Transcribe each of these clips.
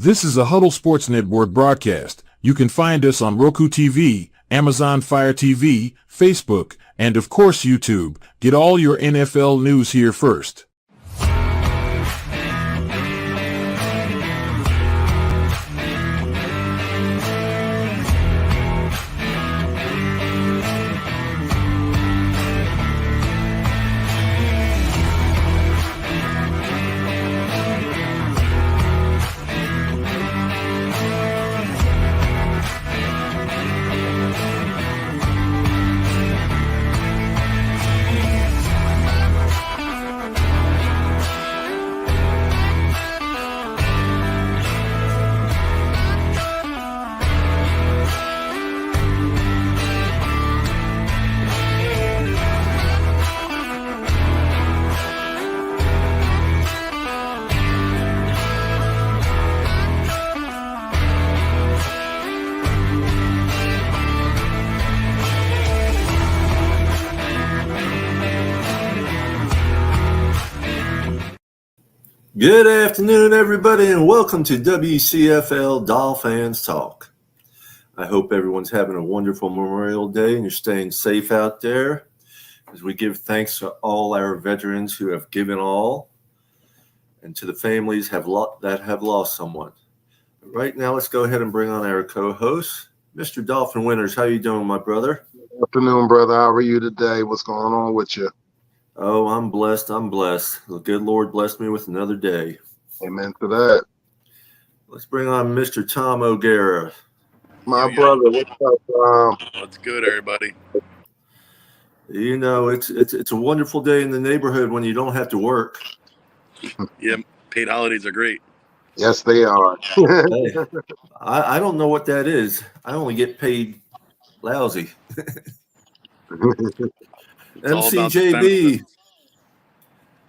This is a Huddle Sports Network broadcast. You can find us on Roku TV, Amazon Fire TV, Facebook, and of course YouTube. Get all your NFL news here first. Good afternoon, everybody, and welcome to WCFL DolFans Talk. I hope everyone's having a wonderful Memorial Day and you're staying safe out there as we give thanks to all our veterans who have given all and to the families that have lost someone. Right now, let's go ahead and bring on our co-host, Mr. Dolphin Winters. How you doing, my brother? Good afternoon, brother. How are you today? What's going on with you? Oh, I'm blessed. The good Lord blessed me with another day. Amen to that. Let's bring on Mr. Tom O'Gara. My brother, what's up? What's good, everybody? You know, it's a wonderful day in the neighborhood when you don't have to work. Yeah, paid holidays are great. Yes, they are. Hey, I don't know what that is. I only get paid lousy. MCJB.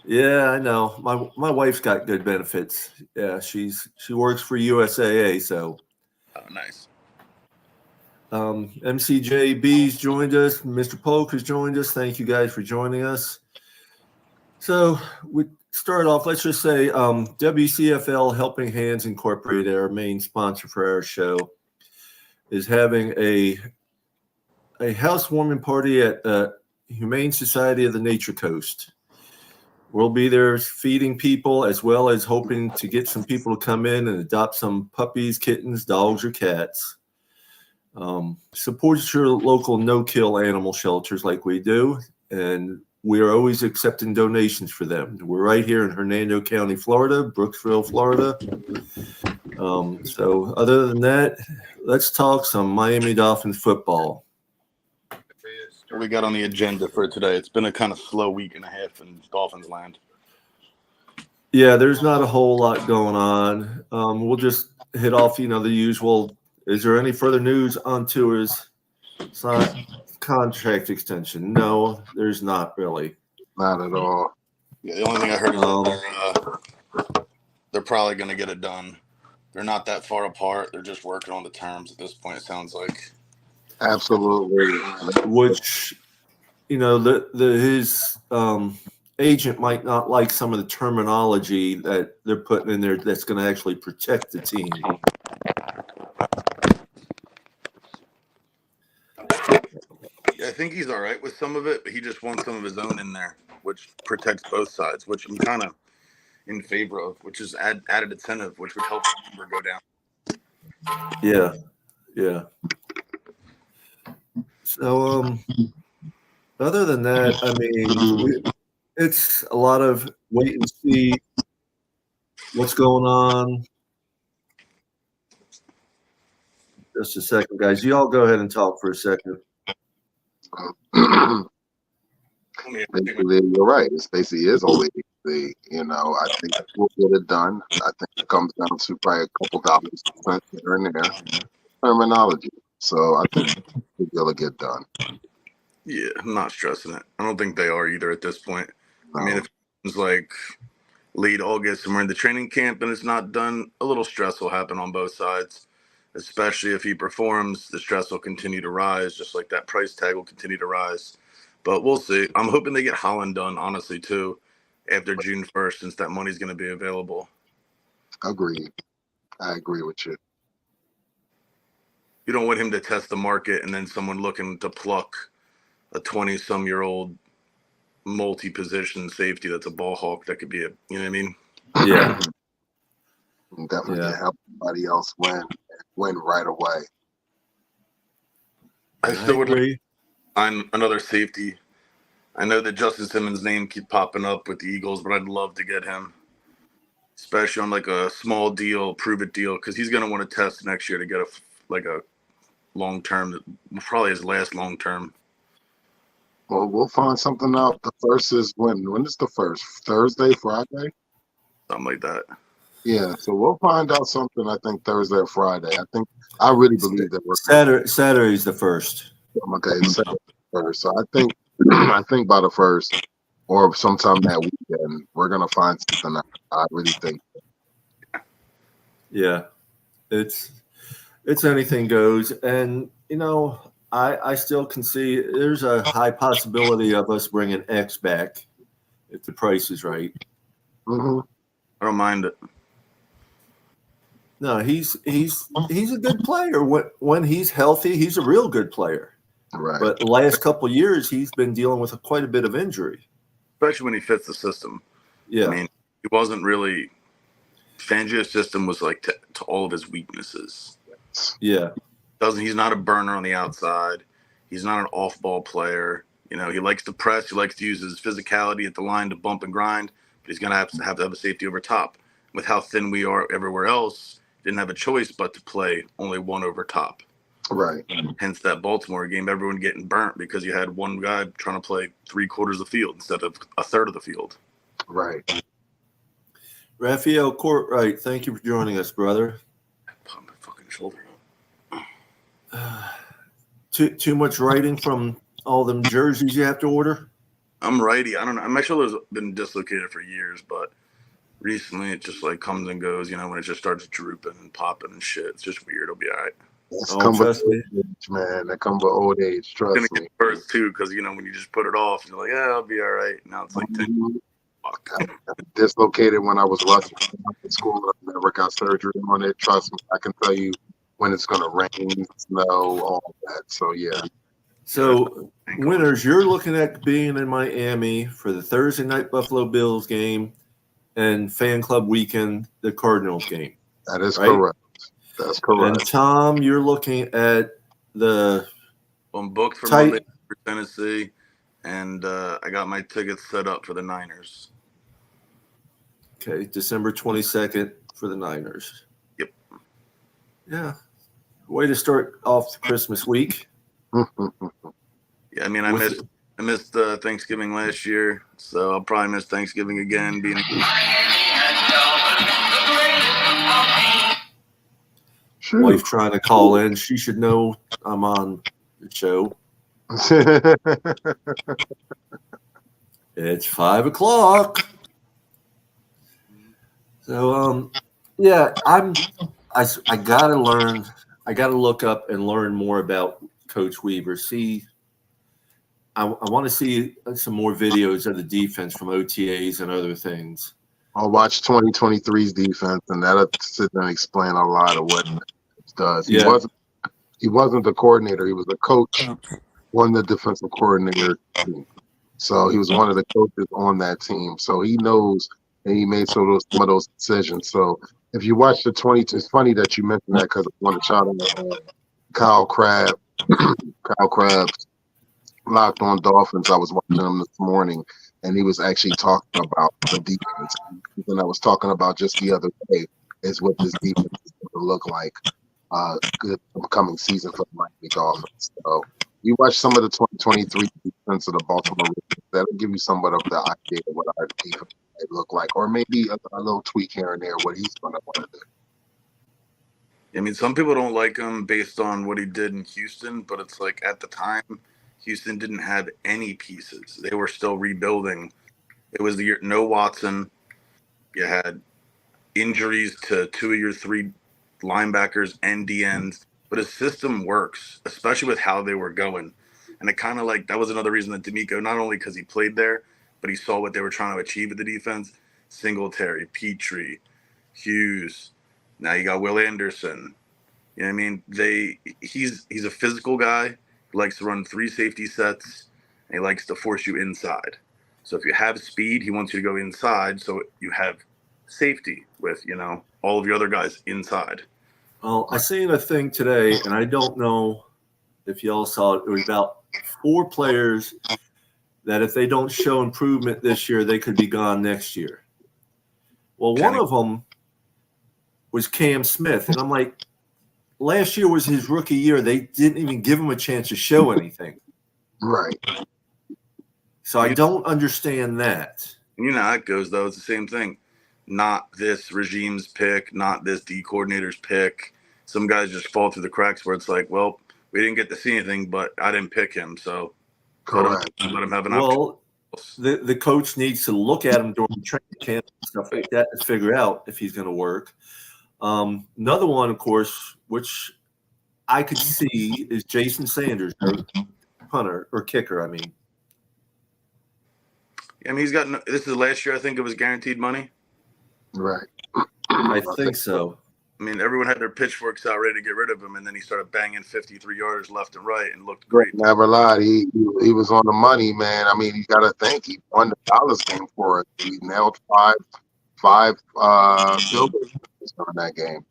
Yeah, I know. My wife's got good benefits. Yeah, she works for USAA, so. Oh, nice. MCJB's joined us. Mr. Polk has joined us. Thank you guys for joining us. So we start off. Let's just say WCFL Helping Hands Incorporated, our main sponsor for our show, is having a housewarming party at Humane Society of the Nature Coast. We'll be there feeding people as well as hoping to get some people to come in and adopt some puppies, kittens, dogs, or cats. Support your local no-kill animal shelters like we do, and we are always accepting donations for them. We're right here in Hernando County, Florida, Brooksville, Florida. So other than that, let's talk some Miami Dolphins football. What we got on the agenda for today? It's been a kind of slow week and a half in Dolphins land. Yeah, there's not a whole lot going on. We'll just hit off, the usual. Is there any further news on Tua's contract extension? No, there's not really. Not at all. Yeah, the only thing I heard is that they're probably going to get it done. They're not that far apart. They're just working on the terms at this point, it sounds like. Absolutely. Which, his agent might not like some of the terminology that they're putting in there that's going to actually protect the team. I think he's all right with some of it, but he just wants some of his own in there, which protects both sides, which I'm kind of in favor of, which is added incentive, which would help the number go down. Yeah. So, other than that, I mean, it's a lot of wait and see what's going on. Just a second, guys. You all go ahead and talk for a second. Basically, you're right. It basically is only the, I think we'll get it done. I think it comes down to probably a couple dollars spent here and there. Terminology. So I think it'll get done. Yeah, I'm not stressing it. I don't think they are either at this point. No. I mean, if it's like late August and we're in the training camp and it's not done, a little stress will happen on both sides, especially if he performs. The stress will continue to rise, just like that price tag will continue to rise. But we'll see. I'm hoping they get Holland done, honestly, too, after June 1st, since that money's going to be available. Agreed. I agree with you. You don't want him to test the market and then someone looking to pluck a 20-some-year-old multi-position safety that's a ball hawk that could be you know what I mean? Yeah. Definitely can help somebody else win right away. I still would agree. find another safety. I know that Justin Simmons' name keep popping up with the Eagles, but I'd love to get him, especially on like a small deal, prove it deal, because he's going to want to test next year to get a long term, probably his last long term. Well, we'll find something out. The first is when? When is the first? Thursday, Friday? Something like that. Yeah, so we'll find out something. I think Thursday or Friday. I really believe that we're Saturday's the first. okay. Saturday first. So I think by the first or sometime that weekend we're gonna find something out. I really think. Yeah, it's anything goes, and I still can see there's a high possibility of us bringing X back if the price is right. Mm-hmm. I don't mind it. No, he's a good player. When he's healthy, he's a real good player. Right. But the last couple of years, he's been dealing with quite a bit of injury, especially when he fits the system. Yeah, I mean, he wasn't really. Fangio's system was like to all of his weaknesses. Yeah, He's not a burner on the outside. He's not an off-ball player. He likes to press. He likes to use his physicality at the line to bump and grind. But he's gonna have to have a safety over top. With how thin we are everywhere else, didn't have a choice but to play only one over top. Right. Hence that Baltimore game, everyone getting burnt because you had one guy trying to play 3/4 of the field instead of a third of the field. Right. Raphael Courtright, thank you for joining us, brother. Put my fucking shoulder up. Too much writing from all them jerseys you have to order? I'm righty. I don't know. My shoulder's been dislocated for years, but recently it just like comes and goes, when it just starts drooping and popping and shit. It's just weird. It'll be all right. Trust me. Man, that come with old age. Trust me. It's gonna get worse too, because when you just put it off, you're like, yeah, I'll be all right. Now it's like I dislocated when I was rushing to school. I never got surgery on it. Trust me, I can tell you when it's gonna rain, snow, all that. So yeah. So winners, you're looking at being in Miami for the Thursday night Buffalo Bills game and fan club weekend, the Cardinals game. That is right? correct. That's correct. And Tom, you're looking at I'm booked for Monday for Tennessee, and I got my tickets set up for the Niners. Okay, December 22nd for the Niners. Yep. Yeah. Way to start off the Christmas week. Yeah, I mean, I missed Thanksgiving last year, so I'll probably miss Thanksgiving again. Wife trying to call in. She should know I'm on the show. It's 5:00. So yeah, I gotta learn. I gotta look up and learn more about Coach Weaver. I want to see some more videos of the defense from OTAs and other things. I'll watch 2023's defense, and that'll sit there and explain a lot of what it does. He wasn't the coordinator; he was the coach on the defensive coordinator team. So he was one of the coaches on that team. So he knows, and he made some of those decisions. So if you watch the 20, it's funny that you mentioned that because I want to shout out Kyle Crabb. Kyle Crabb's Locked On Dolphins. I was watching him this morning, and he was actually talking about the defense. And I was talking about just the other day is what this defense is going to look like good upcoming season for the Miami Dolphins. So you watch some of the 2023 defense of the Baltimore Ravens, that'll give you somewhat of the idea of what our defense might look like, or maybe a little tweak here and there what he's going to want to do. I mean, some people don't like him based on what he did in Houston, but it's like at the time, Houston didn't have any pieces. They were still rebuilding. It was the year no Watson. You had injuries to 2 of your 3 linebackers and DNs, but his system works, especially with how they were going. And it kind of like that was another reason that D'Amico, not only because he played there, but he saw what they were trying to achieve with the defense. Singletary, Petrie, Hughes, Now you got Will Anderson. You know what I mean? He's a physical guy. He likes to run 3 safety sets, and he likes to force you inside. So if you have speed, he wants you to go inside, so you have safety with all of your other guys inside. Well, I seen a thing today, and I don't know if y'all saw it. It was about 4 players that if they don't show improvement this year, they could be gone next year. Well, one of them was Cam Smith, and I'm like, last year was his rookie year. They didn't even give him a chance to show anything. Right. So I don't understand that. You know how it goes, though. It's the same thing. Not this regime's pick, not this D coordinator's pick. Some guys just fall through the cracks where it's like, well, we didn't get to see anything, but I didn't pick him, so Correct. let him have an option. The coach needs to look at him during training camp and stuff like that to figure out if he's going to work. Another one, of course, which I could see is Jason Sanders, punter or kicker. I mean, he's got this is last year. I think it was guaranteed money. Right. I think so. I mean, everyone had their pitchforks out ready to get rid of him, and then he started banging 53-yarders left and right and looked great. Never lied. He was on the money, man. I mean, you got to think he won the Dallas game for us. He nailed five field goals in that game.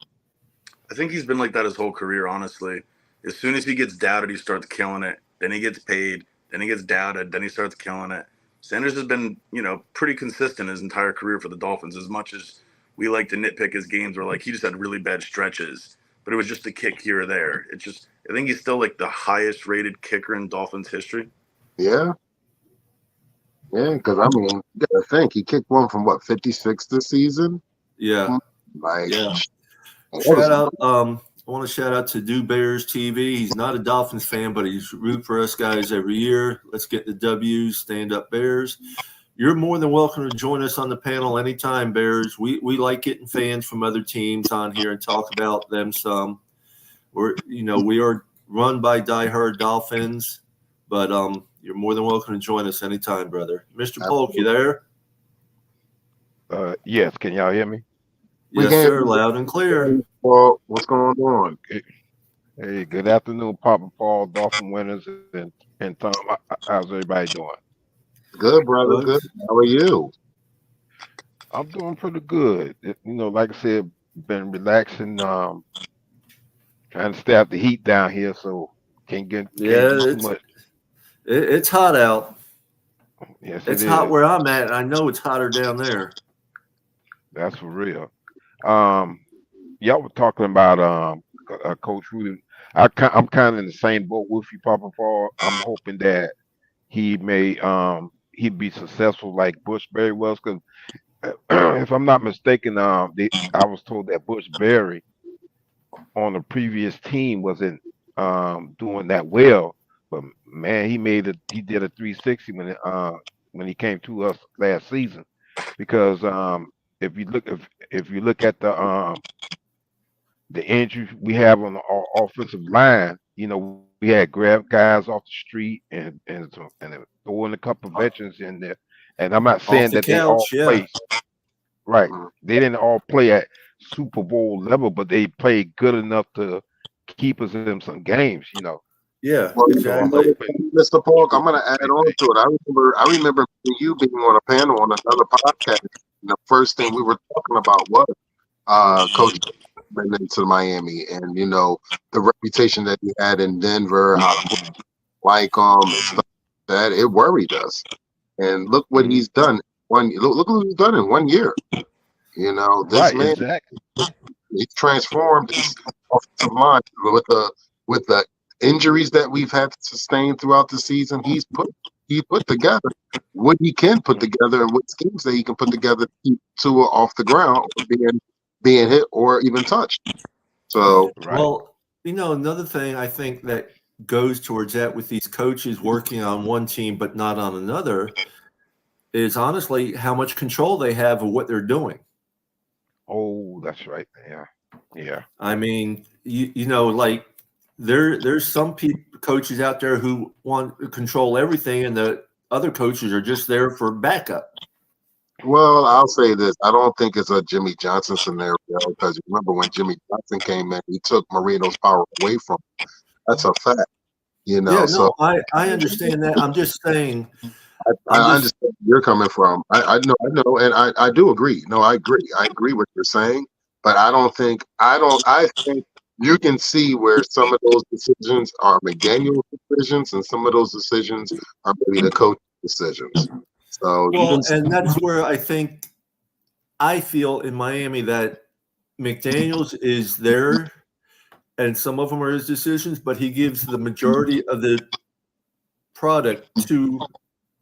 I think he's been like that his whole career, honestly. As soon as he gets doubted, he starts killing it. Then he gets paid. Then he gets doubted. Then he starts killing it. Sanders has been, pretty consistent his entire career for the Dolphins. As much as we like to nitpick his games, where like he just had really bad stretches, but it was just a kick here or there. It's just, I think he's still like the highest rated kicker in Dolphins history. Yeah. Yeah, because I mean, you gotta think he kicked one from 56 this season. Yeah. Yeah. Shout out. I want to shout out to Do Bears TV. He's not a Dolphins fan, but he's root for us guys every year. Let's get the W's. Stand up Bears. You're more than welcome to join us on the panel anytime, Bears. We like getting fans from other teams on here and talk about them some. We are run by diehard Dolphins, but you're more than welcome to join us anytime, brother. Mr. Polk, you there? Yes. Can y'all hear me? Yes, sir. Loud and clear. Well, what's going on? Hey, good afternoon, Papa Paul, Dolphin winners, and Tom. How's everybody doing? Good, brother. Good. How are you? I'm doing pretty good. Like I said, been relaxing, trying to stay out the heat down here, so can't do too much. It's hot out. Yes, it's hot where I'm at. And I know it's hotter down there. That's for real. Y'all were talking about Coach Rudy. I'm kind of in the same boat with you, Papa Paul. I'm hoping that he may he'd be successful like Bushberry was, because if I'm not mistaken, I was told that Bushberry on the previous team wasn't doing that well, but man, he did a 360 when he came to us last season, because if you look at the injuries we have on the offensive line, we had grabbed guys off the street and throwing a couple of veterans in there. And I'm not saying that they all play. Right. They didn't all play at Super Bowl level, but they played good enough to keep us in some games, Yeah, well, exactly. Mr. Polk, I'm going to add on to it. I remember you being on a panel on another podcast. The first thing we were talking about was Coach into Miami, and the reputation that he had in Denver, how like and stuff like that. It worried us, and look what he's done. Look what he's done in 1 year. This man, exactly. He's transformed his offensive line with the injuries that we've had to sustain throughout the season. He put together what he can put together and what schemes that he can put together to keep Tua off the ground, being hit or even touched. So, well, another thing I think that goes towards that with these coaches working on one team but not on another is honestly how much control they have of what they're doing. Oh, that's right. Yeah. I mean, like there's some coaches out there who want to control everything, and the other coaches are just there for backup. Well, I'll say this. I don't think it's a Jimmy Johnson scenario because remember when Jimmy Johnson came in, he took Marino's power away from him. That's a fact, Yeah, So no, I understand that. I'm just saying. I understand where you're coming from. I know, and I do agree. No, I agree. I agree with what you're saying, but I think you can see where some of those decisions are McDaniel's decisions and some of those decisions are maybe the coach decisions. So you Well, can see, and that's where I feel in Miami that McDaniels is there, and some of them are his decisions, but he gives the majority of the product to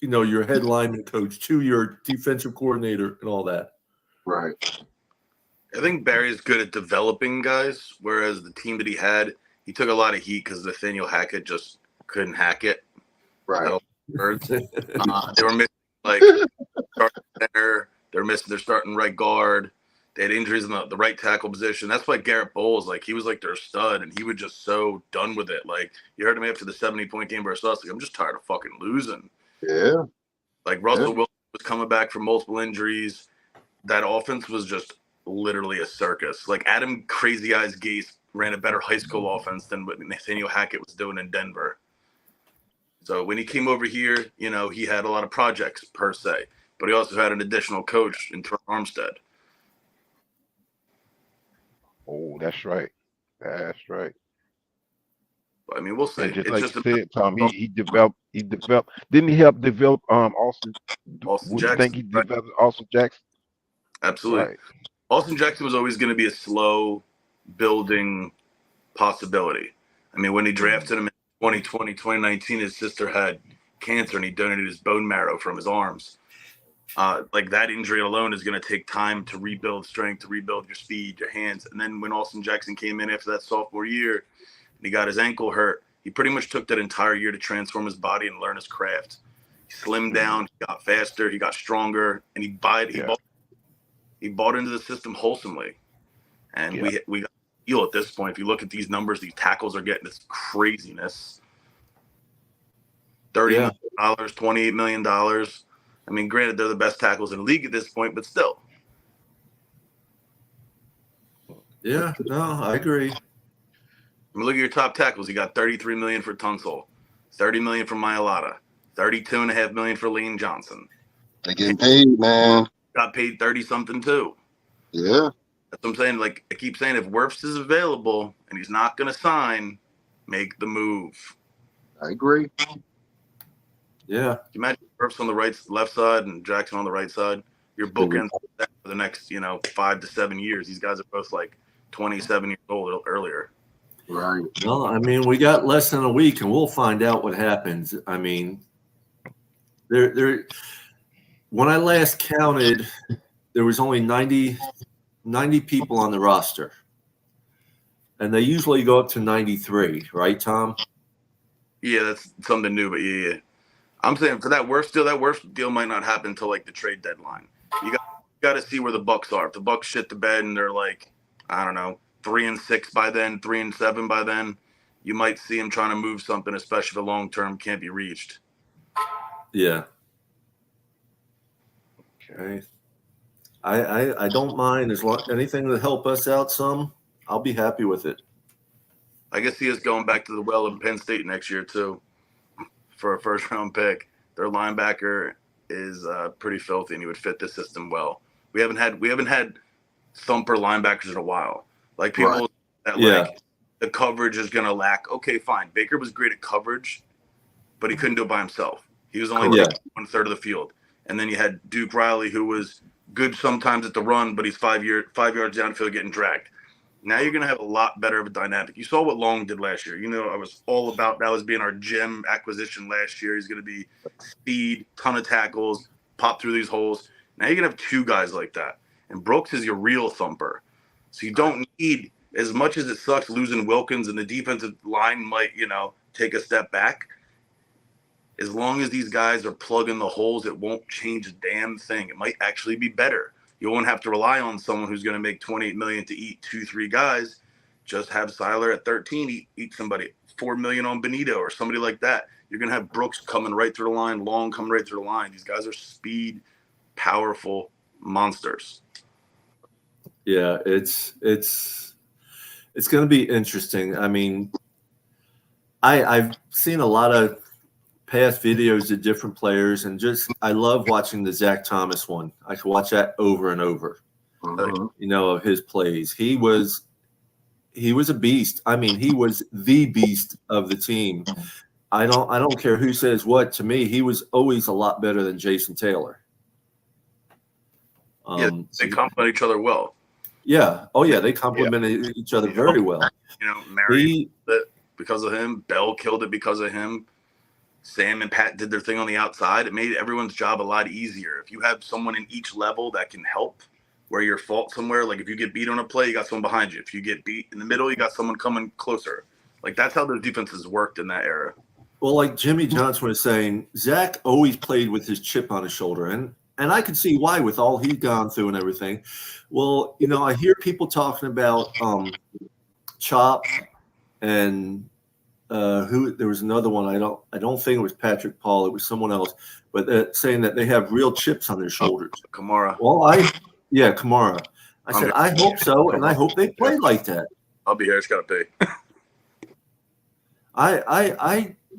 your head lineman coach, to your defensive coordinator, and all that. right. I think Barry's good at developing guys, whereas the team that he took a lot of heat because Nathaniel Hackett just couldn't hack it. Right. Birds. They were missing like starting center. They're missing their starting right guard. They had injuries in the right tackle position. That's why Garrett Bowles, he was like their stud, and he was just so done with it. Like you heard him after the 70-point game versus us. Like I'm just tired of fucking losing. Yeah. Like Russell Wilson was coming back from multiple injuries. That offense was just literally a circus. Like Adam Crazy Eyes Gase ran a better high school offense than what Nathaniel Hackett was doing in Denver. So when he came over here, he had a lot of projects per se, but he also had an additional coach in Terrell Armstead. Oh, that's right. That's right. I mean, we'll see. And just It's like just you said, Tom, he developed. Didn't he help develop Austin what you think Jackson. he Right? developed Austin Jackson? Absolutely. Right. Austin Jackson was always going to be a slow building possibility. I mean, when he drafted him in 2020, 2019, his sister had cancer and he donated his bone marrow from his arms. Like that injury alone is going to take time to rebuild strength, to rebuild your speed, your hands. And then when Austin Jackson came in after that sophomore year and he got his ankle hurt, he pretty much took that entire year to transform his body and learn his craft. He slimmed down, he got faster, he got stronger, and he bought into the system wholesomely. And we got feel at this point. If you look at these numbers, these tackles are getting this craziness. $30 million, $28 million. I mean, granted, they're the best tackles in the league at this point, but still. Yeah, no, I agree. I mean, look at your top tackles. You got $33 million for Tunsil, $30 million for Mailata, $32.5 million for Lane Johnson. They getting paid, man. Got paid 30 something too. Yeah. That's what I'm saying. Like I keep saying, if Wirfs is available and he's not going to sign, make the move. I agree. Yeah. Can you imagine Wirfs on the left side and Jackson on the right side? Your bookends for the next, 5 to 7 years. These guys are both like 27 years old earlier. Right. Well, I mean, we got less than a week, and we'll find out what happens. I mean, there. When I last counted, there was only 90 people on the roster, and they usually go up to 93, right, Tom? Yeah, that's something new, but yeah. I'm saying for that Wirfs deal might not happen until like the trade deadline. You got to see where the Bucks are. If the Bucks shit the bed and they're like, I don't know, 3-6 by then, 3-7 by then, you might see him trying to move something, especially if the long term can't be reached. Yeah. Okay. I don't mind as long anything to help us out some. I'll be happy with it. I guess he is going back to the well in Penn State next year too for a first round pick. Their linebacker is pretty filthy, and he would fit the system well. We haven't had thumper linebackers in a while. Like people that the coverage is going to lack. Okay, fine. Baker was great at coverage, but he couldn't do it by himself. He was only taking 1/3 of the field. And then you had Duke Riley, who was good sometimes at the run, but he's 5 yards downfield getting dragged. Now you're going to have a lot better of a dynamic. You saw what Long did last year. I was all about that was being our gem acquisition last year. He's going to be speed, ton of tackles, pop through these holes. Now you're going to have two guys like that. And Brooks is your real thumper. So you don't need, as much as it sucks losing Wilkins and the defensive line might, take a step back. As long as these guys are plugging the holes, it won't change a damn thing. It might actually be better. You won't have to rely on someone who's going to make $28 million to eat 2-3 guys. Just have Seiler at 13 eat somebody. $4 million on Benito or somebody like that. You're going to have Brooks coming right through the line, Long coming right through the line. These guys are speed powerful monsters. Yeah, it's going to be interesting. I mean, I've seen a lot of past videos of different players, and I love watching the Zach Thomas one. I could watch that over and over. Of his plays. He was a beast. I mean, he was the beast of the team. I don't care who says what. To me, he was always a lot better than Jason Taylor. They complement each other well. Yeah. Oh, yeah. They complemented each other very well. Mary because of him. Bell killed it because of him. Sam and Pat did their thing on the outside. It made everyone's job a lot easier. If you have someone in each level that can help where you're fault somewhere, like if you get beat on a play, you got someone behind you. If you get beat in the middle, you got someone coming closer. Like that's how those defenses worked in that era. Well, like Jimmy Johnson was saying, Zach always played with his chip on his shoulder. And I could see why with all he'd gone through and everything. Well, I hear people talking about Chop and there was another one. I don't think it was Patrick Paul. It was someone else, but saying that they have real chips on their shoulders. Kamara. Well, Kamara. I said, I hope so, and I hope they play like that. I'll be here. I just got to pay.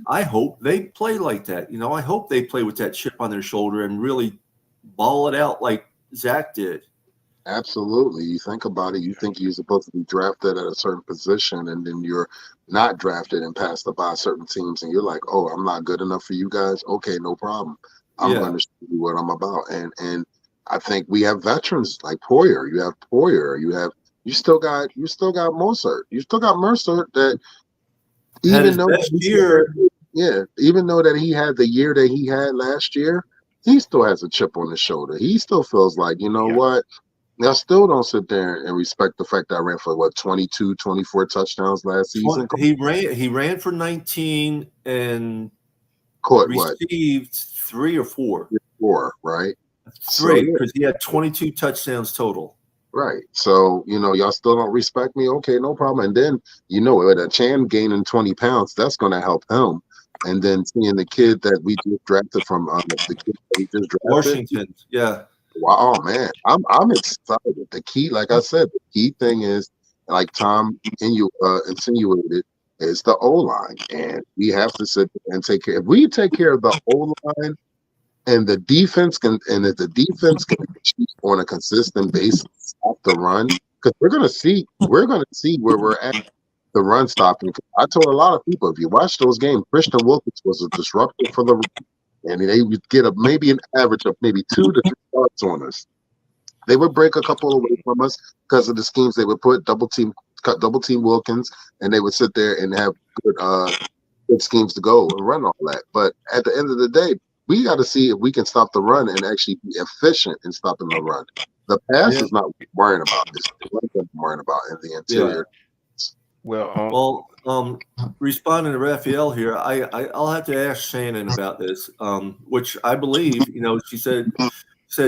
I hope they play like that. I hope they play with that chip on their shoulder and really ball it out like Zach did. Absolutely. You think about it, you think you're supposed to be drafted at a certain position, and then you're not drafted and passed up by certain teams, and you're like, oh, I'm not good enough for you guys? Okay, no problem. I'm going to show you what I'm about. And I think we have veterans like Poyer. You have Poyer. You still got Mozart. You still got Mercer that even though that he had the year that he had last year, he still has a chip on his shoulder. He still feels like, what? I still don't sit there and respect the fact that I ran for 22, 24 touchdowns last season. He ran for 19 and received 3 or 4. 4, right? 3, because he had 22 touchdowns total. Right. So, y'all still don't respect me. Okay, no problem. And then, with a Chan gaining 20 pounds, that's going to help him. And then seeing the kid that we just drafted from Washington. Yeah. Wow, man, I'm excited. The key, like I said, the key thing is, like Tom insinuated, is the O-line, and we have to sit and take care. If we take care of the O-line, and the defense can, and if the defense can on a consistent basis stop the run, because we're gonna see where we're at the run stopping. I told a lot of people, if you watch those games, Christian Wilkins was a disruptor for the run. And they would get maybe an average of maybe 2 to 3 yards on us. They would break a couple away from us because of the schemes they would put double team Wilkins, and they would sit there and have good schemes to go and run all that. But at the end of the day, we got to see if we can stop the run and actually be efficient in stopping the run. The pass is not worrying about. It's what I'm worrying about in the interior. Yeah. Responding to Raphael here, I'll have to ask Shannon about this, which I believe, she said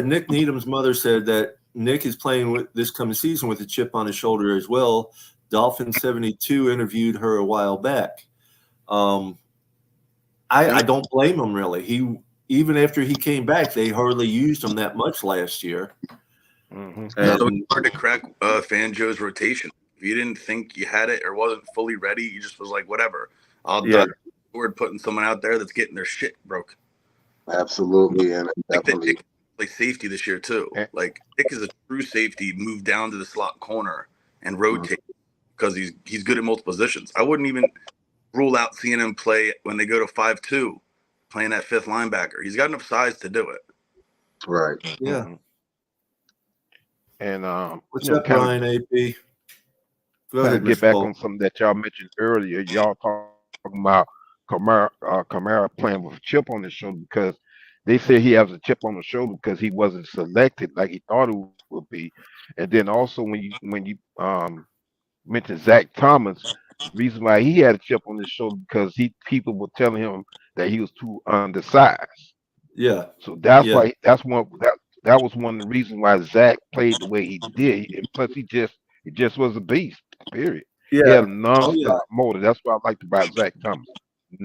Nick Needham's mother said that Nick is playing with this coming season with a chip on his shoulder as well. Dolphin 72 interviewed her a while back. I don't blame him really. Even after he came back, they hardly used him that much last year. Mm-hmm. So it's hard to crack Fangio's rotation. If you didn't think you had it or wasn't fully ready, you just was like, whatever. I'll forward putting someone out there that's getting their shit broke. Absolutely, and definitely Nick play safety this year too. Like Nick is a true safety, moved down to the slot corner and rotate because he's good at multiple positions. I wouldn't even rule out seeing him play when they go to 5-2, playing that 5th linebacker. He's got enough size to do it. Right. Yeah. Mm-hmm. And what's up, Brian AP? Go ahead, get back on something that y'all mentioned earlier. Y'all talking about Kamara playing with a chip on his shoulder because they said he has a chip on the shoulder because he wasn't selected like he thought it would be. And then also when you mentioned Zach Thomas, the reason why he had a chip on his shoulder because people were telling him that he was too undersized. Yeah. So that's why that was one of the reasons why Zach played the way he did. And plus he just was a beast. Period. Yeah. He had a non-stop motor. That's what I liked about Zach Thomas.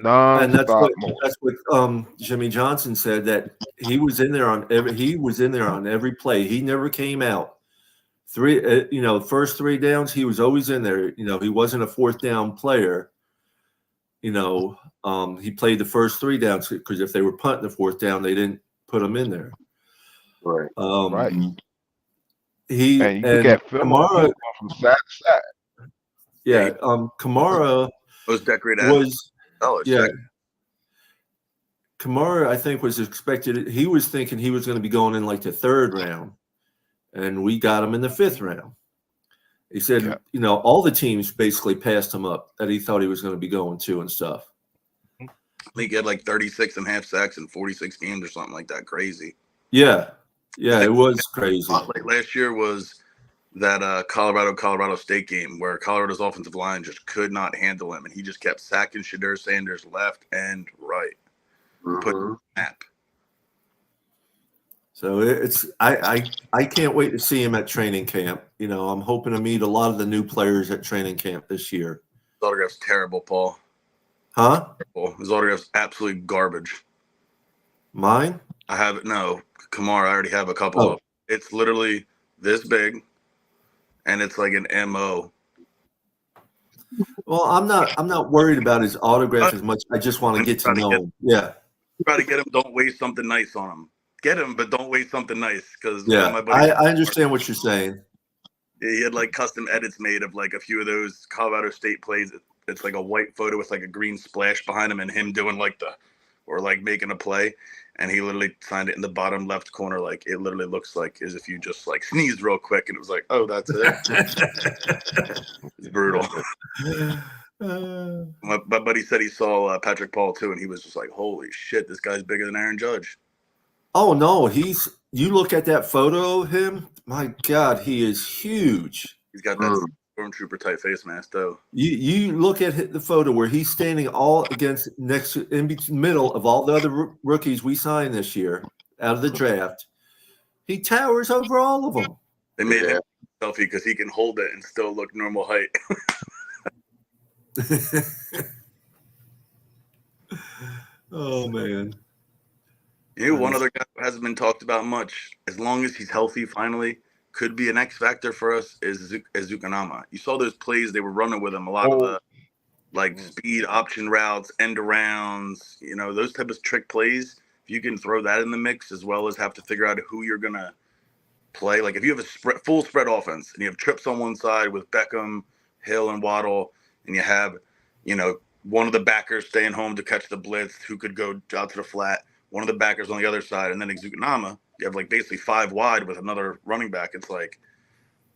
And that's Non-stop what Jimmy Johnson said, that he was in there on every play. He never came out. First 3 downs, he was always in there. He wasn't a fourth down player. He played the first 3 downs because if they were punting the fourth down, they didn't put him in there. Right. right. He And you look at film on Kamara, film from side to side. yeah. Kamara Most decorated was, athlete. yeah. Kamara, I think, was expected. He was thinking he was going to be going in like the 3rd round, and we got him in the 5th round. He said, all the teams basically passed him up that he thought he was going to be going to and stuff. I think he had like 36.5 sacks in 46 games or something like that. Crazy. Yeah, it was crazy. Like last year was that Colorado State game where Colorado's offensive line just could not handle him, and he just kept sacking Shadur Sanders left and right. Put snap. So I can't wait to see him at training camp. I'm hoping to meet a lot of the new players at training camp this year. His autograph's terrible, Paul. Huh? His autograph's absolutely garbage. Mine? I have it. No, Kamara. I already have a couple of. It's literally this big, and it's like an MO. Well, I'm not worried about his autograph as much. I just want to get to know him. Yeah. Try to get him. Don't waste something nice on him. Get him, but don't waste something nice. Because my buddy, I understand what you're saying. He had like custom edits made of like a few of those Colorado State plays. It's like a white photo with like a green splash behind him and him doing like making a play. And he literally signed it in the bottom left corner. Like it literally looks like as if you just like sneezed real quick and it was like, oh, that's it. It's brutal. My buddy said he saw Patrick Paul too, and he was just like, holy shit, this guy's bigger than Aaron Judge. Oh no, you look at that photo of him, my God, he is huge. He's got that stormtrooper type face mask though. You look at the photo where he's standing all against in the middle of all the other rookies we signed this year out of the draft. He towers over all of them. They made him a selfie because he can hold it and still look normal height. Oh man. One other guy who hasn't been talked about much, as long as he's healthy finally, could be an X factor for us is Zukanama. You saw those plays they were running with him, a lot of the like speed option routes, end arounds, those type of trick plays. If you can throw that in the mix as well as have to figure out who you're gonna play. Like if you have a full spread offense and you have trips on one side with Beckham, Hill, and Waddle, and you have, one of the backers staying home to catch the blitz who could go out to the flat, one of the backers on the other side, and then Zukanama, you have like basically 5 wide with another running back. It's like,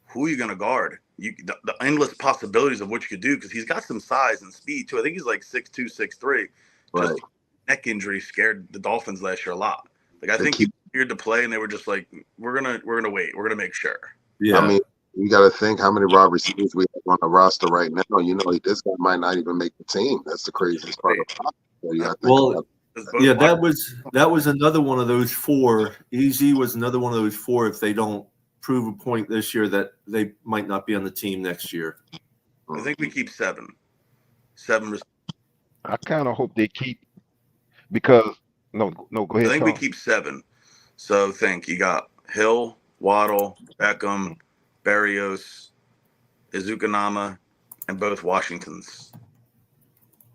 who are you going to guard? The endless possibilities of what you could do, because he's got some size and speed too. I think he's like 6'2", 6'3". Right. Just neck injury scared the Dolphins last year a lot. Like I think he appeared to play, and they were just like, we're gonna wait, we're gonna make sure. Yeah. I mean, you got to think how many wide receivers we have on the roster right now. This guy might not even make the team. That's the craziest part of it. So you got to think about yeah, that was another one of those 4. EZ was another one of those 4. If they don't prove a point this year, that they might not be on the team next year. I think we keep 7. I kind of hope they keep, because no, go ahead. I think we keep 7. So think you got Hill, Waddle, Beckham, Berrios, Izukanama, and both Washingtons.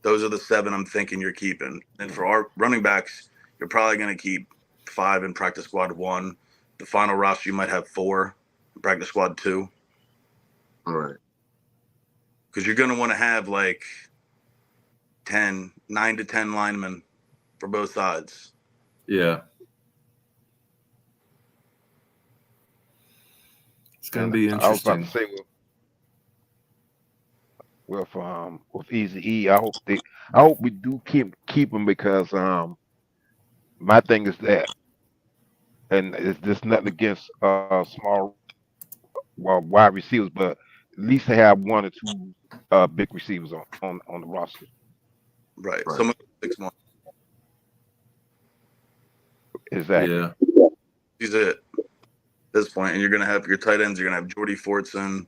Those are the 7 I'm thinking you're keeping. And for our running backs, you're probably going to keep 5 in practice squad 1. The final roster, you might have 4 in practice squad 2. All right. Because you're going to want to have like 9 to 10 linemen for both sides. Yeah. It's going to be interesting. I was about to say, with Easy E, I hope we do keep him, because my thing is that, and it's just nothing against small wide receivers, but at least they have 1 or 2 big receivers on the roster. Right. Some 6 months. Exactly. Yeah. He's it at this point, and you're going to have your tight ends. You're going to have Jordy Fortson,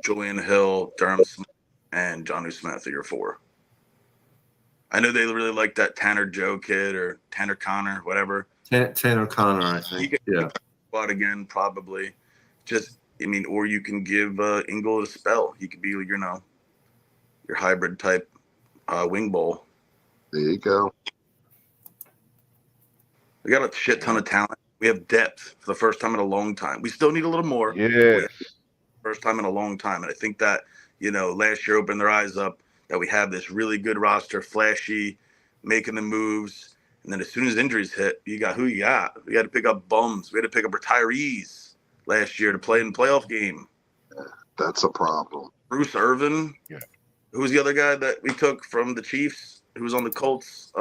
Julian Hill, Durham Smith, and Jonnu Smith are your 4. I know they really like that Tanner Joe kid or Tanner Connor, whatever. Tanner Connor, I He think. can Yeah. squad again, probably. Or you can give Ingle a spell. He could be, your hybrid type wing bowl. There you go. We got a shit ton of talent. We have depth for the first time in a long time. We still need a little more. Yes. First time in a long time. And I think that, last year opened their eyes up that we have this really good roster, flashy, making the moves. And then as soon as injuries hit, you got who you got. We got to pick up bums. We had to pick up retirees last year to play in the playoff game. That's a problem. Bruce Irvin. Yeah. Who was the other guy that we took from the Chiefs who was on the Colts?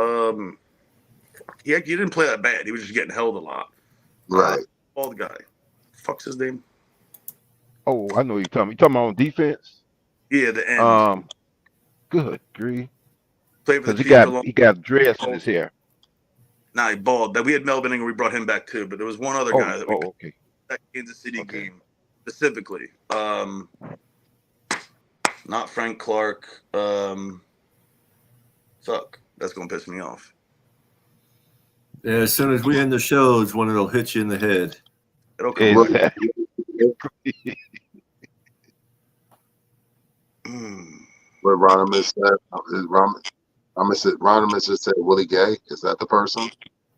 He didn't play that bad. He was just getting held a lot. Right. Bald guy. Fuck's his name? Oh, I know you're talking. You talking about on defense? Yeah, the end. Good grief. Played for the Because Chiefs he got dreads in his hair. Nah, he bald. That we had Melvin Ingram. We brought him back too. But there was one other guy that we picked Okay. that Kansas City game specifically. Not Frank Clark. Fuck. That's gonna piss me off. Yeah, as soon as we end the shows, one that'll hit you in the head. It'll come up. Exactly. What Ronimus said, Ronimus just said Willie Gay. Is that the person?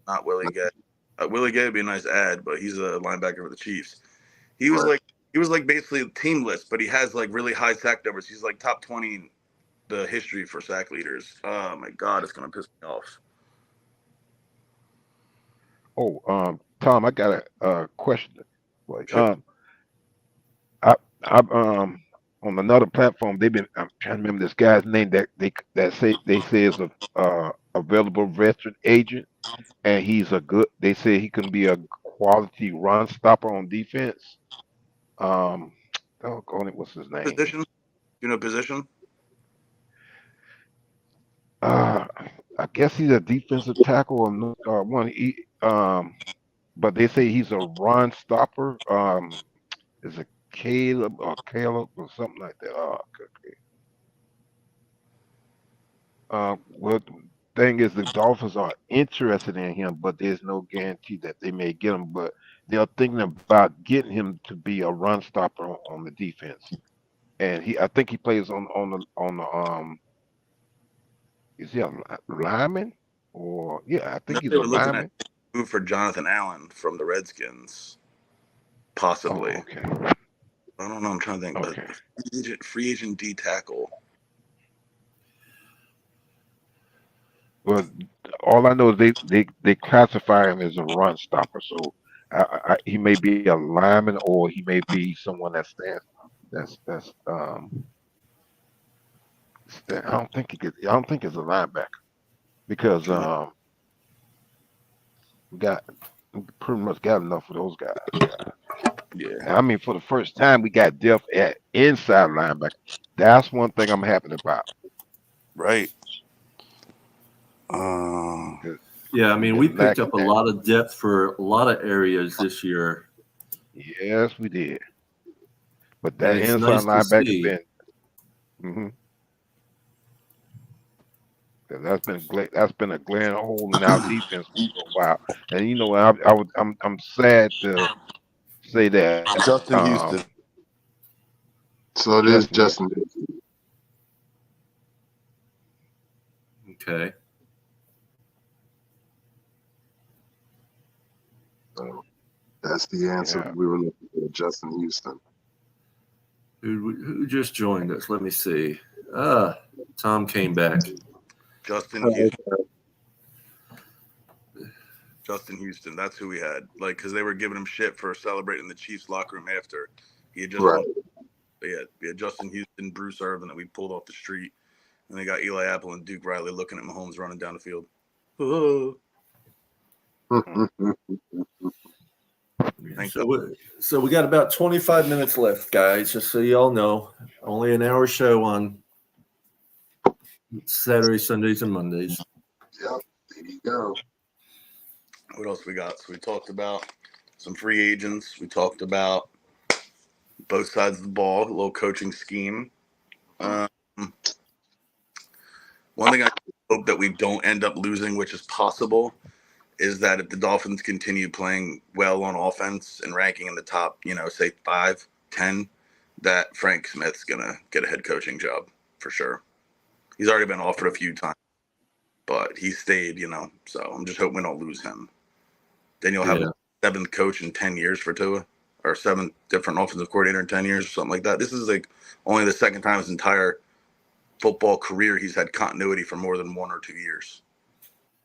Not Willie Gay. Willie Gay would be a nice ad, but he's a linebacker for the Chiefs. He was like basically teamless, but he has like really high sack numbers. He's like top 20 in the history for sack leaders. Oh my God, it's gonna piss me off. Oh, Tom, I got a question. Sure. I on another platform, I'm trying to remember this guy's name that they say is a available veteran agent, and they say he can be a quality run stopper on defense. Doggone it, what's his name? Position? You know position? I guess he's a defensive tackle or one. But they say he's a run stopper. Is it Caleb or something like that? Okay. Well, the thing is, the Dolphins are interested in him, but there's no guarantee that they may get him. But they're thinking about getting him to be a run stopper on the defense. And I think he plays on the is he a lineman? Or yeah, I think he's They a were looking lineman. at move for Jonathan Allen from the Redskins, possibly. Oh, okay. I don't know. I'm trying to think. Okay. Free agent D tackle. Well, all I know is they classify him as a run stopper. So he may be a lineman, or he may be someone that stands. I don't think I don't think it's a linebacker because we pretty much got enough of those guys. Yeah. I mean, for the first time, we got depth at inside linebacker. That's one thing I'm happy about. Right. Yeah, I mean, we picked up a lot of depth for a lot of areas this year. Yes, we did. But that inside nice linebacker been. Mm-hmm. That's been a glaring hole in our defense for a while. And you know, I'm sad to say that Justin Houston. So it is Justin. Okay. So that's the answer we were looking for, Justin Houston. Who just joined us? Let me see. Tom came back. Justin Houston. Justin Houston. That's who we had. Like, because they were giving him shit for celebrating the Chiefs locker room after. He had just we had Justin Houston, Bruce Irvin that we pulled off the street. And they got Eli Apple and Duke Riley looking at Mahomes running down the field. So we got about 25 minutes left, guys, just so you all know. Only an hour show on Saturdays, Sundays, and Mondays. Yep, there you go. What else we got? So we talked about some free agents. We talked about both sides of the ball, a little coaching scheme. One thing I hope that we don't end up losing, which is possible, is that if the Dolphins continue playing well on offense and ranking in the top, say 5, 10, that Frank Smith's going to get a head coaching job for sure. He's already been offered a few times, but he stayed, so I'm just hoping we don't lose him. Then you'll have a 7th coach in 10 years for Tua, or 7 different offensive coordinator in 10 years or something like that. This is like only the 2nd time his entire football career he's had continuity for more than 1 or 2 years.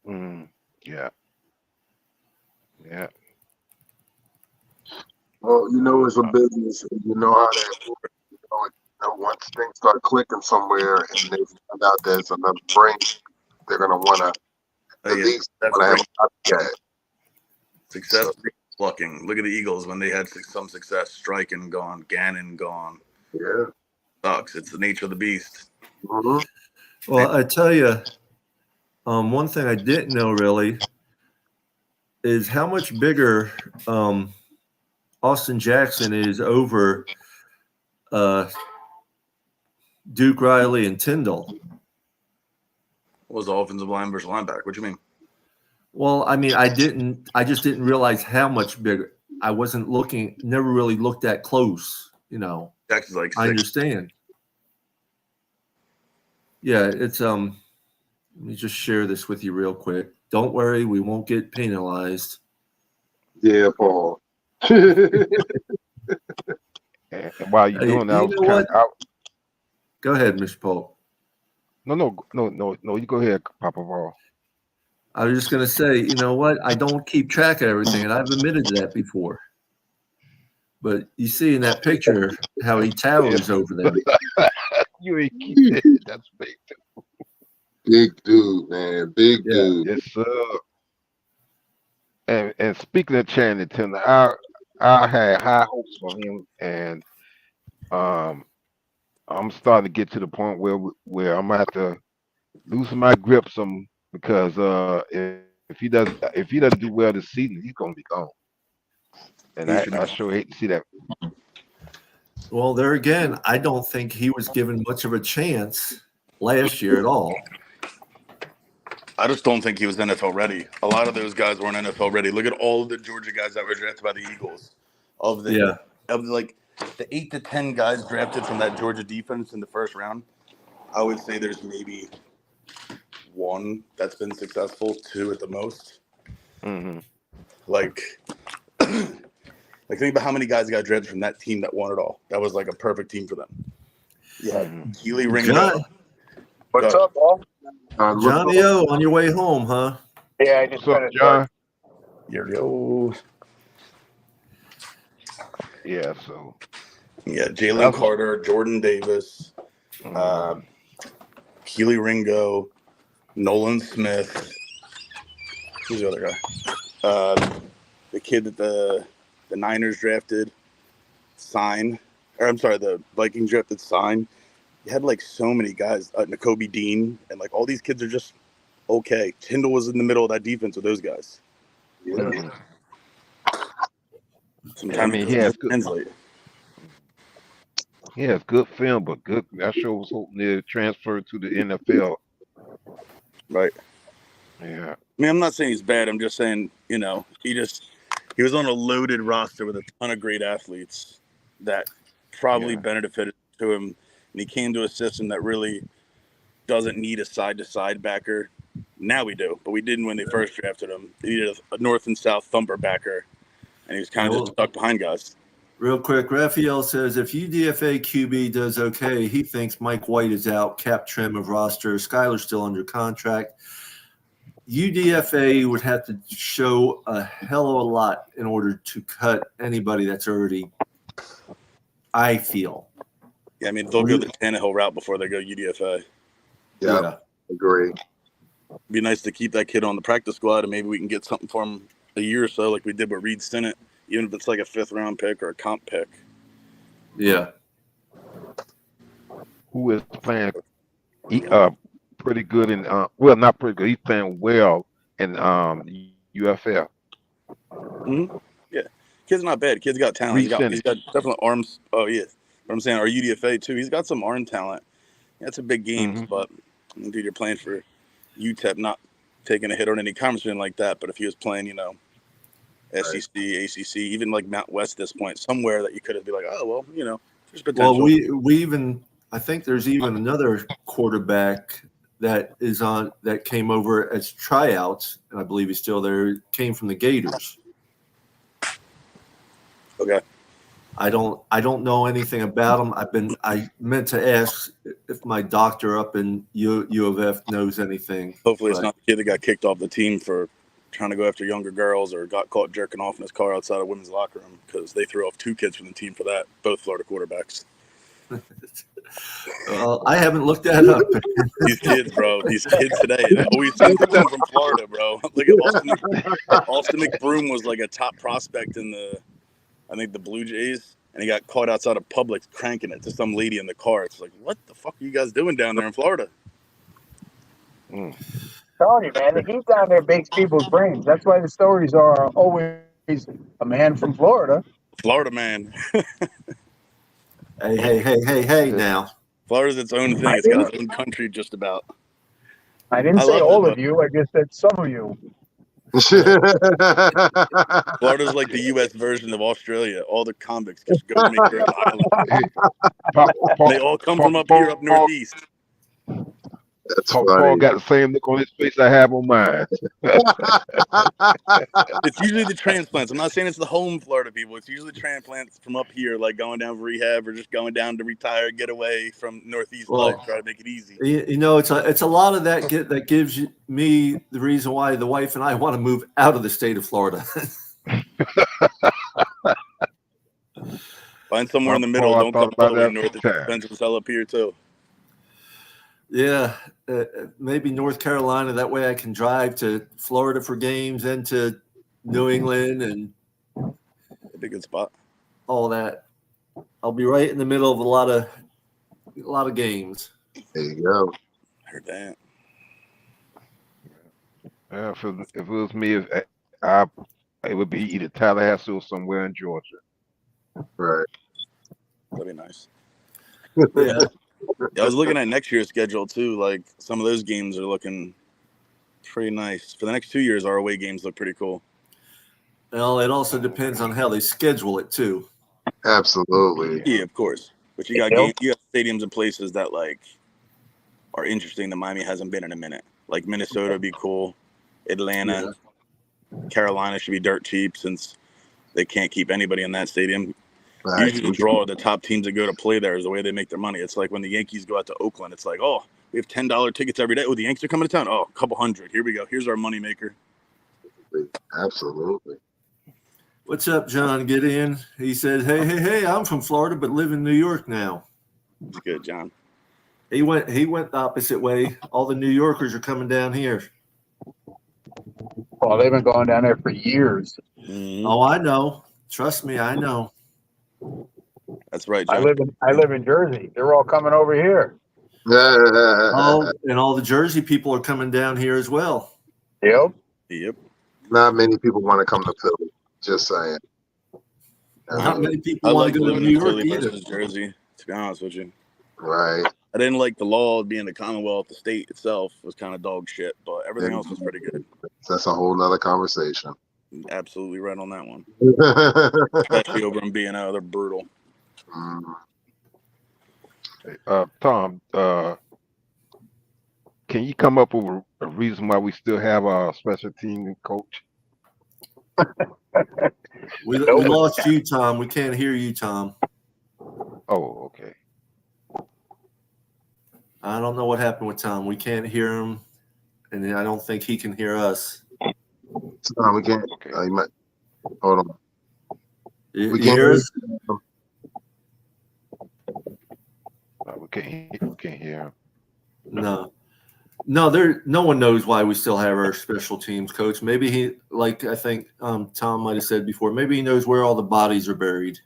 Yeah. Yeah. Well, it's a business. You know how that works. Once things start clicking somewhere and they find out there's another brain, they're gonna want to at least have a copycat. Success blocking. Look at the Eagles when they had some success. Striking gone, Gannon gone. Yeah, sucks. It's the nature of the beast. Mm-hmm. Well, I tell you, one thing I didn't know really is how much bigger Austin Jackson is over Duke Riley and Tyndall. What was the offensive line versus linebacker? What do you mean? Well, I mean, I just didn't realize how much bigger. I wasn't looking, never really looked that close, Jackson's like 6. I understand. Yeah, it's let me just share this with you real quick. Don't worry, we won't get penalized. Yeah, Paul. And while you're doing that, Go ahead, Mr. Polk. No. You go ahead, Papa Paul. I was just going to say, you know what? I don't keep track of everything, and I've admitted to that before. But you see in that picture how he towers over there. You ain't keep it. That's big too. Big dude, man. Big dude. Yes, sir. And speaking of Channing Tatum, I had high hopes for him, and I'm starting to get to the point where I'm gonna have to loosen my grip some because if he doesn't do well this season, he's gonna be gone. And I sure hate to see that. Well, there again, I don't think he was given much of a chance last year at all. I just don't think he was NFL ready. A lot of those guys weren't NFL ready. Look at all of the Georgia guys that were drafted by the Eagles. Of the 8 to 10 guys drafted from that Georgia defense in the first round, I would say there's maybe 1 that's been successful, 2 at the most. Mm-hmm. Like think about how many guys got drafted from that team that won it all. That was like a perfect team for them. Yeah, Keely Ringo. What's up, Paul? Johnny O, on your way home, huh? Yeah, I just finished. John? Here we go. Yeah, so. Yeah, Jalen Carter, Jordan Davis, Keely Ringo, Nolan Smith. Who's the other guy? The kid that the Niners drafted, the Vikings drafted Sign. You had like so many guys, Nakobe Dean, and like all these kids are just okay. Tyndall was in the middle of that defense with those guys. Yeah. Sometimes he has good. Translate. He has good film, but good. I sure was hoping to transfer to the NFL. Right. Yeah. I mean, I'm not saying he's bad. I'm just saying, he was on a loaded roster with a ton of great athletes that probably benefited to him. And he came to a system that really doesn't need a side-to-side backer. Now we do, but we didn't when they first drafted him. They needed a north and south thumper backer, and he was kind of just stuck behind guys. Real quick, Raphael says, if UDFA QB does okay, he thinks Mike White is out, cap trim of roster, Skyler's still under contract. UDFA would have to show a hell of a lot in order to cut anybody that's already, I feel. Yeah, I mean, they'll go the Tannehill route before they go UDFA. Yeah. Agree. It'd be nice to keep that kid on the practice squad, and maybe we can get something for him a year or so like we did with Reed Sinnott, even if it's like a 5th-round pick or a comp pick. Yeah. Who is playing pretty good in not pretty good. He's playing well in UFL. Mm-hmm. Yeah. Kid's not bad. Kid's got talent. He's got definitely arms. Oh, yeah. But I'm saying our UDFA, too. He's got some arm talent. That's a big game, but dude, you're playing for UTEP not taking a hit on any conference or anything like that. But if he was playing, SEC, ACC, even like Mount West at this point, somewhere that you could have been like, oh, well, there's potential. Well, I think there's even another quarterback that came over as tryouts, and I believe he's still there. Came from the Gators. Okay. I don't know anything about him. I meant to ask if my doctor up in U of F knows anything. Hopefully it's not the kid that got kicked off the team for trying to go after younger girls or got caught jerking off in his car outside a women's locker room, because they threw off 2 kids from the team for that, both Florida quarterbacks. I haven't looked that up. These kids, bro. These kids today. They always seem to come from Florida, bro. Look at Austin McBroom was like a top prospect in the Blue Jays, and he got caught outside of Publix cranking it to some lady in the car. It's like, what the fuck are you guys doing down there in Florida? Telling you, man, the heat down there bakes people's brains. That's why the stories are always a man from Florida. Florida man. Hey, now. Florida's its own thing. It's got its own country just about. I didn't say all of you. I just said some of you. Florida's like the U.S. version of Australia. All the convicts just go make their own island. They all come from up here, up northeast. That's Paul got the same look on his face I have on mine. It's usually the transplants. I'm not saying it's the home Florida people. It's usually transplants from up here, like going down for rehab or just going down to retire, get away from northeast life, try to make it easy. It's a lot of that that gives me the reason why the wife and I want to move out of the state of Florida. Find somewhere in the middle. Don't come all the way north. It's expensive as hell up here too. Yeah, maybe North Carolina. That way I can drive to Florida for games and to New England and It'd be a good spot. All that. I'll be right in the middle of a lot of games. There you go. I heard that. Yeah, if it was me, it would be either Tallahassee or somewhere in Georgia. Right. That'd be nice. Yeah. Yeah, I was looking at next year's schedule too. Like some of those games are looking pretty nice. For the next 2 years, our away games look pretty cool. Well, it also depends on how they schedule it too. Absolutely. Yeah, of course. But you got stadiums and places that like are interesting that Miami hasn't been in a minute. Like Minnesota would be cool. Atlanta, Carolina should be dirt cheap since they can't keep anybody in that stadium. Right. Usually the draw of the top teams that go to play there is the way they make their money. It's like when the Yankees go out to Oakland, it's like, oh, we have $10 tickets every day. Oh, the Yankees are coming to town. Oh, a couple hundred. Here we go. Here's our moneymaker. Absolutely. What's up, John? Get in. He said, hey, I'm from Florida, but live in New York now. Good, John. He went the opposite way. All the New Yorkers are coming down here. Oh, they've been going down there for years. Mm-hmm. Oh, I know. Trust me, I know. That's right, John. I live in Jersey. They're all coming over here. And all the Jersey people are coming down here as well. Yep. Not many people want to come to Philly. Just saying. Not many people want to go to New York Philly either. versus Jersey, to be honest with you. Right. I didn't like the law being the Commonwealth. The state itself was kind of dog shit, but everything else was pretty good. That's a whole nother conversation. Absolutely right on that one. Especially over in B&O, they're brutal. Tom, can you come up with a reason why we still have our special team coach? We lost you, Tom. We can't hear you, Tom. Oh, okay. I don't know what happened with Tom. We can't hear him, and I don't think he can hear us. We can't. Okay. You might, hold on. We can't hear us? We can't hear him. No. No one knows why we still have our special teams coach. Maybe he, like I think Tom might have said before, maybe he knows where all the bodies are buried.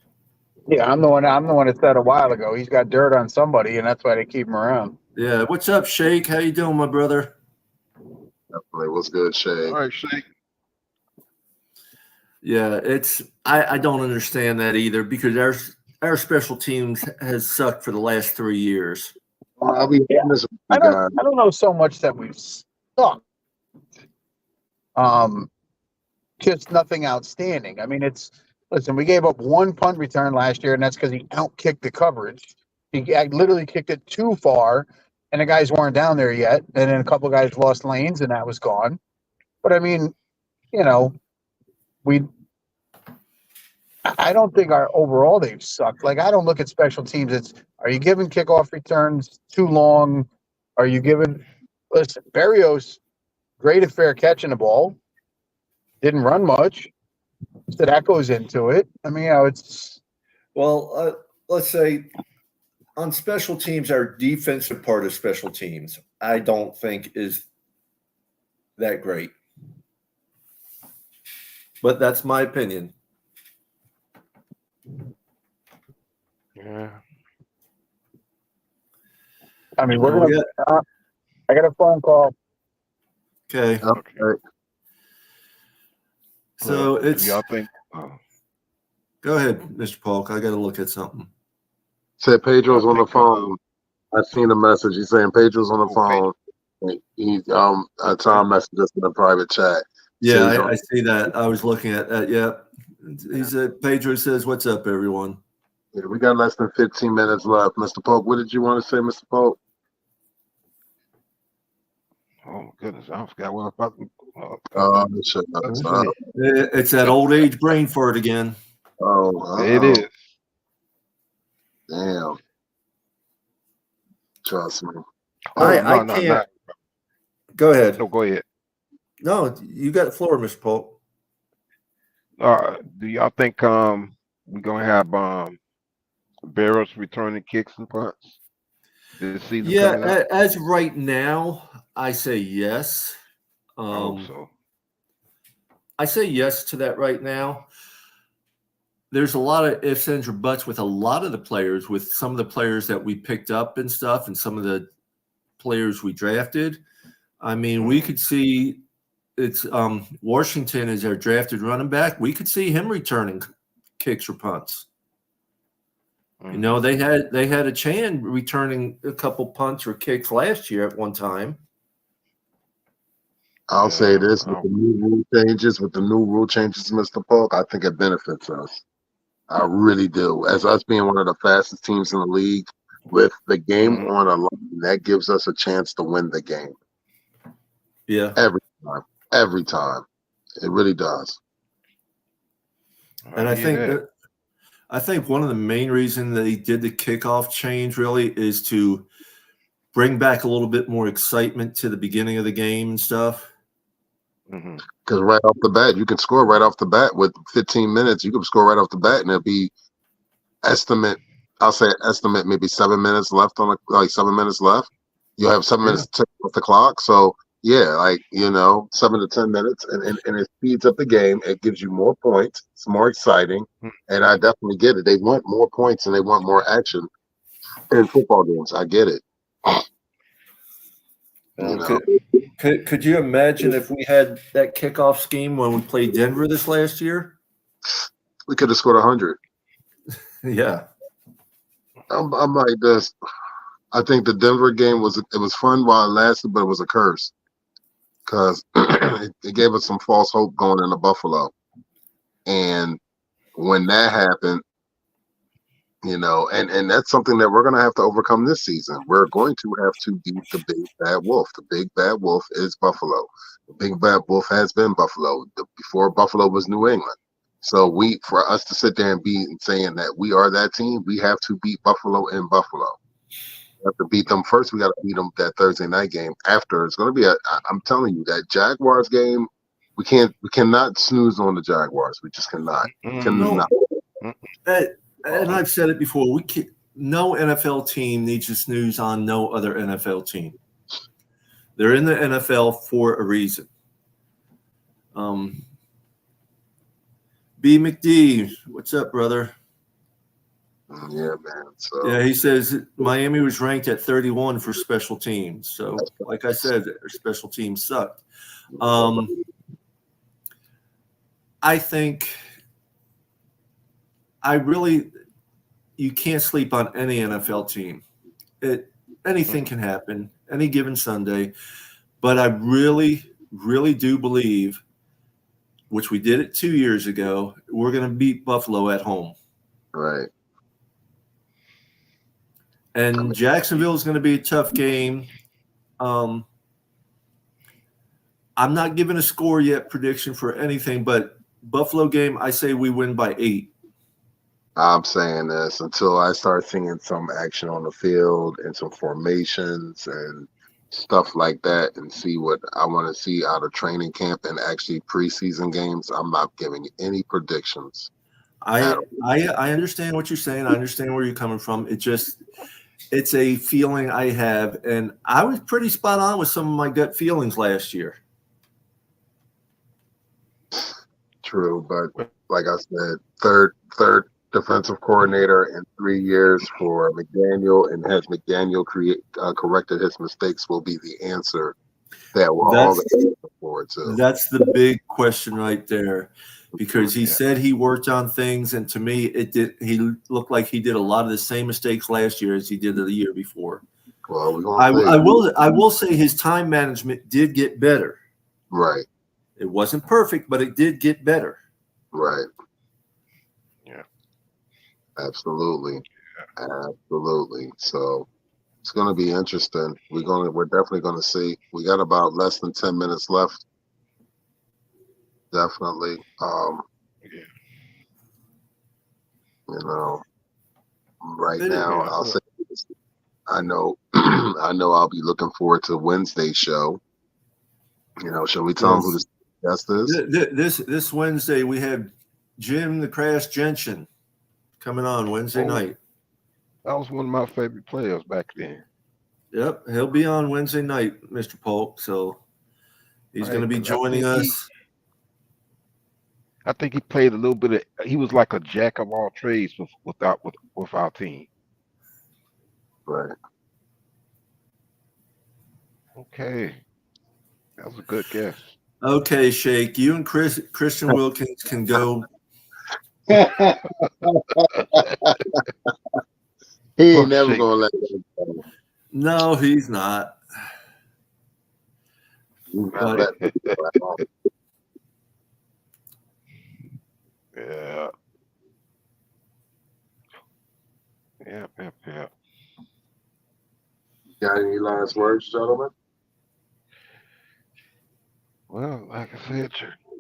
Yeah, I'm the one that said a while ago he's got dirt on somebody, and that's why they keep him around. Yeah. What's up, Shake? How you doing, my brother? Definitely. What's good, Shay? All right, Shake. Yeah, I don't understand that either, because our special teams has sucked for the last 3 years. I'll be honest with you I guys. don't know so much that we've sucked. Just nothing outstanding. I mean, listen, we gave up one punt return last year, and that's because he outkicked the coverage. He literally kicked it too far, and the guys weren't down there yet. And then a couple of guys lost lanes, and that was gone. But I mean, you know, I don't think our overall they've sucked. Like, I don't look at special teams. Are you giving kickoff returns too long? Are you giving? Listen, Berrios, great at fair catching the ball. Didn't run much. So that goes into it. I mean, it's. Well, let's say on special teams, our defensive part of special teams, I don't think is that great. But that's my opinion. Yeah. I mean, we're going to. I got a phone call. Okay. Okay. So it's. Y'all think? Go ahead, Mr. Polk. I got to look at something. Said Pedro's on the phone. I seen a message. He's saying Pedro's on the phone. He Tom messaged us in the private chat. Yeah, I see that. I was looking at that. Yeah. He said, Pedro says, "What's up, everyone?" Yeah, we got less than 15 minutes left. Mr. Polk, what did you want to say, Mr. Polk? Oh goodness, I forgot what I thought. It's that old age brain fart again. It is. Damn. Trust me. I can't. Go ahead. No, go ahead. No, you got the floor, Mr. Polk. Do y'all think we're gonna have Barrows returning kicks and punts this season? Yeah, as of right now, I say yes. I hope so. I say yes to that right now. There's a lot of ifs, ands, or buts with a lot of the players, with some of the players that we picked up and stuff, and some of the players we drafted. I mean, we could see it's Washington is our drafted running back. We could see him returning kicks or punts. You know, they had a Chan returning a couple punts or kicks last year at one time. I'll say this, with the new rule changes, Mr. Polk, I think it benefits us. I really do. As us being one of the fastest teams in the league, with the game on a line, that gives us a chance to win the game. Yeah. Every time. It really does. And I think one of the main reasons they did the kickoff change really is to bring back a little bit more excitement to the beginning of the game and stuff. Because right off the bat, you can score right off the bat with 15 minutes. You can score right off the bat, and it'll be I'll say estimate maybe 7 minutes left 7 minutes left. You'll have 7 minutes to tick off the clock. So yeah, 7 to 10 minutes, and it speeds up the game. It gives you more points. It's more exciting, and I definitely get it. They want more points and they want more action in football games. I get it. Could you imagine if we had that kickoff scheme when we played Denver this last year? We could have scored 100. Yeah. I'm like this. I think the Denver game was fun while it lasted, but it was a curse because it gave us some false hope going into Buffalo. And when that happened, and that's something that we're going to have to overcome this season. We're going to have to beat the big bad wolf. The big bad wolf is Buffalo. The big bad wolf has been Buffalo. Before Buffalo was New England. So for us to sit there and be saying that we are that team, we have to beat Buffalo in Buffalo. We have to beat them first. We got to beat them that Thursday night game. After, it's going to be I'm telling you, that Jaguars game, we cannot snooze on the Jaguars. We just cannot. Cannot. And I've said it before. No NFL team needs to snooze on no other NFL team. They're in the NFL for a reason. B. McD, what's up, brother? Yeah, man. So yeah, he says Miami was ranked at 31 for special teams. So, like I said, their special teams sucked. I think you can't sleep on any NFL team. Anything can happen any given Sunday. But I really, really do believe, which we did it 2 years ago, we're going to beat Buffalo at home. Right. And Jacksonville is going to be a tough game. I'm not giving a score yet, prediction for anything, but Buffalo game, I say we win by 8. I'm saying this until I start seeing some action on the field and some formations and stuff like that, and see what I want to see out of training camp and actually preseason games. I'm not giving any predictions. I understand what you're saying. I understand where you're coming from. It's a feeling I have, and I was pretty spot on with some of my gut feelings last year. True, but like I said, third defensive coordinator in 3 years for McDaniel, and has McDaniel corrected his mistakes, will be the answer that we're all looking forward to. That's the big question right there, because he said he worked on things, and to me, he looked like he did a lot of the same mistakes last year as he did the year before. Well, I will say his time management did get better. Right. It wasn't perfect, but it did get better. Right. Yeah. Absolutely. Absolutely. So it's going to be interesting. We're definitely going to see. We got about less than 10 minutes left. Definitely. You know, right now, I'll say this. I know I'll be looking forward to Wednesday's show. You know, shall we tell them who the guest is? This Wednesday, we have Jim the Crash Gentian coming on Wednesday night. That was one of my favorite players back then. Yep, he'll be on Wednesday night, Mr. Polk. So he's going to be joining us. I think he played a little bit of. He was like a jack of all trades with our team. Right. Okay, that was a good guess. Okay, Shake, you and Christian Wilkins can go. He ain't never gonna let that go. No, he's not. But, Yeah. Got any last words, gentlemen? Well, like I said,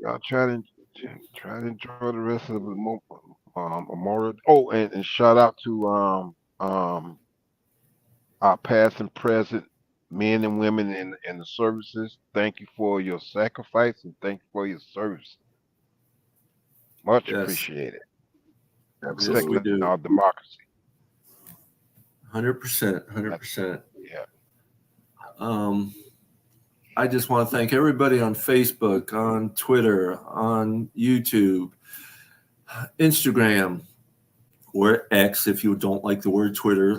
y'all try to enjoy the rest of the Memorial. Oh, and shout out to our past and present men and women in the services. Thank you for your sacrifice, and thank you for your service. Much appreciated. Absolutely. Protecting our democracy. 100%. Yeah. I just want to thank everybody on Facebook, on Twitter, on YouTube, Instagram, or X if you don't like the word Twitter,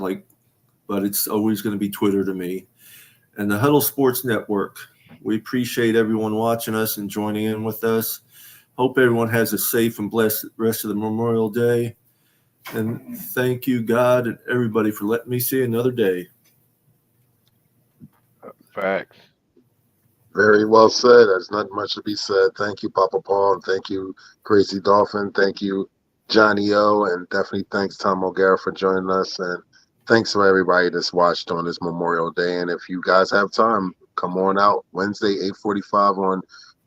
but it's always going to be Twitter to me, and the Huddle Sports Network. We appreciate everyone watching us and joining in with us. Hope everyone has a safe and blessed rest of the Memorial Day. And thank you, God, and everybody for letting me see another day. Facts. Very well said. There's not much to be said. Thank you, Papa Paul, and thank you, Crazy Dolphin. Thank you, Johnny O, and definitely thanks Tom O'Gara for joining us. And thanks for everybody that's watched on this Memorial Day. And if you guys have time, come on out Wednesday, 8:45 on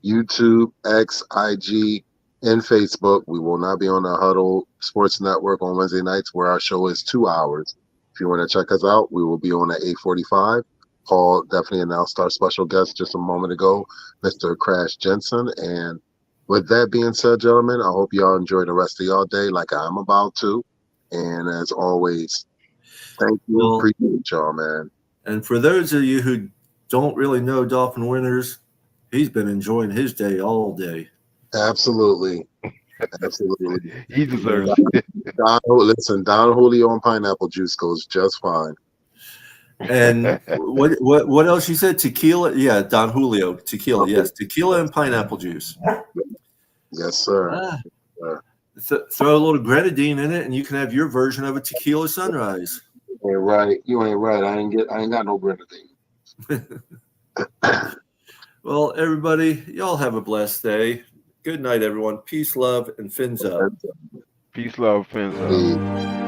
YouTube, X, IG, and Facebook. We will not be on the Huddle Sports Network on Wednesday nights, where our show is 2 hours. If you want to check us out, we will be on at 8:45. Paul definitely announced our special guest just a moment ago, Mr. Crash Jensen. And with that being said, gentlemen, I hope y'all enjoy the rest of y'all day like I'm about to. And as always, thank you. Appreciate y'all, man. And for those of you who don't really know Dolphin Winters, he's been enjoying his day all day. Absolutely. He deserves it. Don Julio and pineapple juice goes just fine. And what else you said? Tequila? Yeah, Don Julio. Tequila, yes. Tequila and pineapple juice. Yes, sir. Throw a little grenadine in it, and you can have your version of a tequila sunrise. You ain't right. I ain't got no grenadine. Well, everybody, y'all have a blessed day. Good night, everyone. Peace, love, and fins up. Peace, love, fins up. The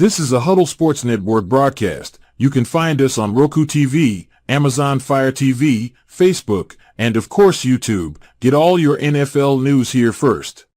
This is a Huddle Sports Network broadcast. You can find us on Roku TV, Amazon Fire TV, Facebook, and of course YouTube. Get all your NFL news here first.